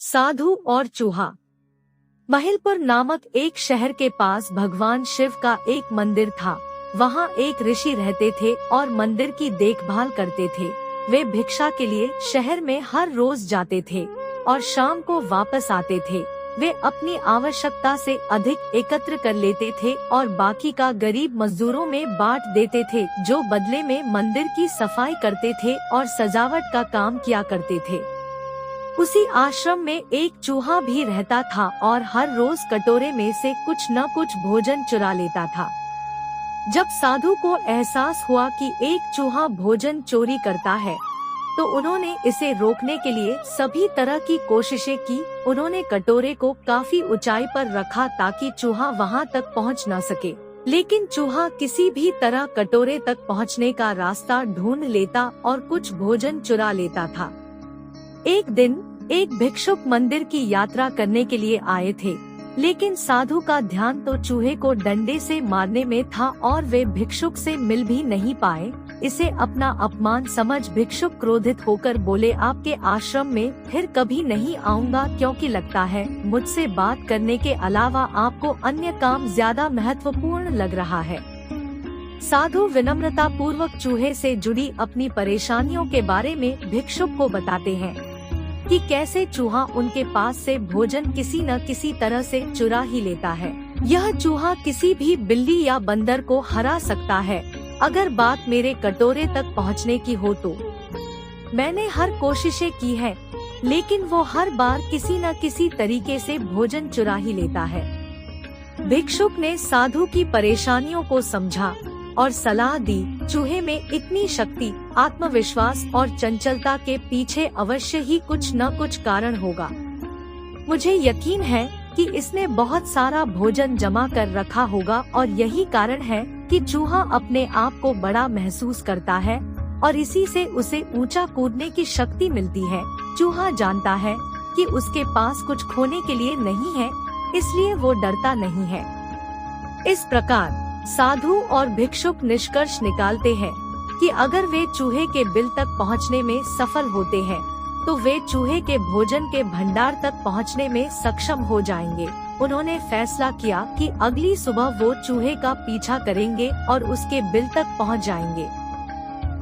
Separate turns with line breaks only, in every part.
साधु और चूहा। महिलपुर नामक एक शहर के पास भगवान शिव का एक मंदिर था। वहाँ एक ऋषि रहते थे और मंदिर की देखभाल करते थे। वे भिक्षा के लिए शहर में हर रोज जाते थे और शाम को वापस आते थे। वे अपनी आवश्यकता से अधिक एकत्र कर लेते थे और बाकी का गरीब मजदूरों में बांट देते थे, जो बदले में मंदिर की सफाई करते थे और सजावट का काम किया करते थे। उसी आश्रम में एक चूहा भी रहता था और हर रोज कटोरे में से कुछ न कुछ भोजन चुरा लेता था। जब साधु को एहसास हुआ कि एक चूहा भोजन चोरी करता है, तो उन्होंने इसे रोकने के लिए सभी तरह की कोशिशें की। उन्होंने कटोरे को काफी ऊंचाई पर रखा ताकि चूहा वहां तक पहुंच न सके, लेकिन चूहा किसी भी तरह कटोरे तक पहुंचने का रास्ता ढूंढ लेता और कुछ भोजन चुरा लेता था। एक दिन एक भिक्षुक मंदिर की यात्रा करने के लिए आए थे, लेकिन साधु का ध्यान तो चूहे को डंडे से मारने में था और वे भिक्षुक से मिल भी नहीं पाए। इसे अपना अपमान समझ भिक्षुक क्रोधित होकर बोले, आपके आश्रम में फिर कभी नहीं आऊंगा, क्योंकि लगता है मुझसे बात करने के अलावा आपको अन्य काम ज्यादा महत्वपूर्ण लग रहा है। साधु विनम्रता पूर्वक चूहे से जुड़ी अपनी परेशानियों के बारे में भिक्षुक को बताते हैं कि कैसे चूहा उनके पास से भोजन किसी न किसी तरह से चुरा ही लेता है। यह चूहा किसी भी बिल्ली या बंदर को हरा सकता है। अगर बात मेरे कटोरे तक पहुंचने की हो तो मैंने हर कोशिशें की है, लेकिन वो हर बार किसी न किसी तरीके से भोजन चुरा ही लेता है। भिक्षुक ने साधु की परेशानियों को समझा और सलाह दी, चूहे में इतनी शक्ति, आत्मविश्वास और चंचलता के पीछे अवश्य ही कुछ न कुछ कारण होगा। मुझे यकीन है कि इसने बहुत सारा भोजन जमा कर रखा होगा और यही कारण है कि चूहा अपने आप को बड़ा महसूस करता है और इसी से उसे ऊंचा कूदने की शक्ति मिलती है। चूहा जानता है कि उसके पास कुछ खोने के लिए नहीं है, इसलिए वो डरता नहीं है। इस प्रकार साधु और भिक्षुक निष्कर्ष निकालते हैं कि अगर वे चूहे के बिल तक पहुंचने में सफल होते हैं, तो वे चूहे के भोजन के भंडार तक पहुंचने में सक्षम हो जाएंगे। उन्होंने फैसला किया कि अगली सुबह वो चूहे का पीछा करेंगे और उसके बिल तक पहुंच जाएंगे।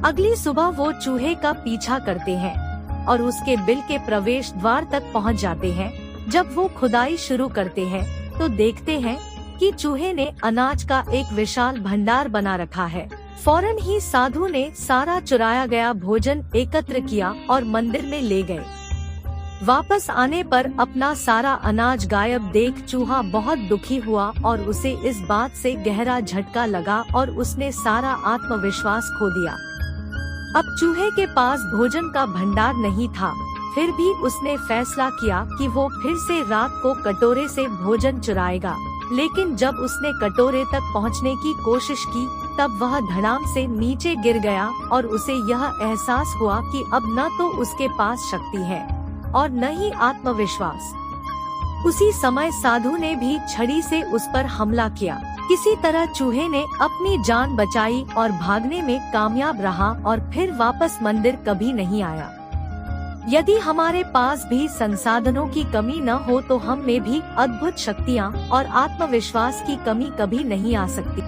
अगली सुबह वो चूहे का पीछा करते हैं और उसके बिल के प्रवेश द्वार तक पहुंच जाते हैं। जब वो खुदाई शुरू करते हैं, तो देखते हैं कि चूहे ने अनाज का एक विशाल भंडार बना रखा है। फौरन ही साधु ने सारा चुराया गया भोजन एकत्र किया और मंदिर में ले गए। वापस आने पर अपना सारा अनाज गायब देख चूहा बहुत दुखी हुआ और उसे इस बात से गहरा झटका लगा और उसने सारा आत्मविश्वास खो दिया। अब चूहे के पास भोजन का भंडार नहीं था, फिर भी उसने फैसला किया कि वो फिर से रात को कटोरे से भोजन चुराएगा। लेकिन जब उसने कटोरे तक पहुंचने की कोशिश की, तब वह धड़ाम से नीचे गिर गया और उसे यह एहसास हुआ कि अब न तो उसके पास शक्ति है और न ही आत्मविश्वास। उसी समय साधु ने भी छड़ी से उस पर हमला किया। किसी तरह चूहे ने अपनी जान बचाई और भागने में कामयाब रहा और फिर वापस मंदिर कभी नहीं आया। यदि हमारे पास भी संसाधनों की कमी न हो, तो हम में भी अद्भुत शक्तियाँ और आत्मविश्वास की कमी कभी नहीं आ सकती।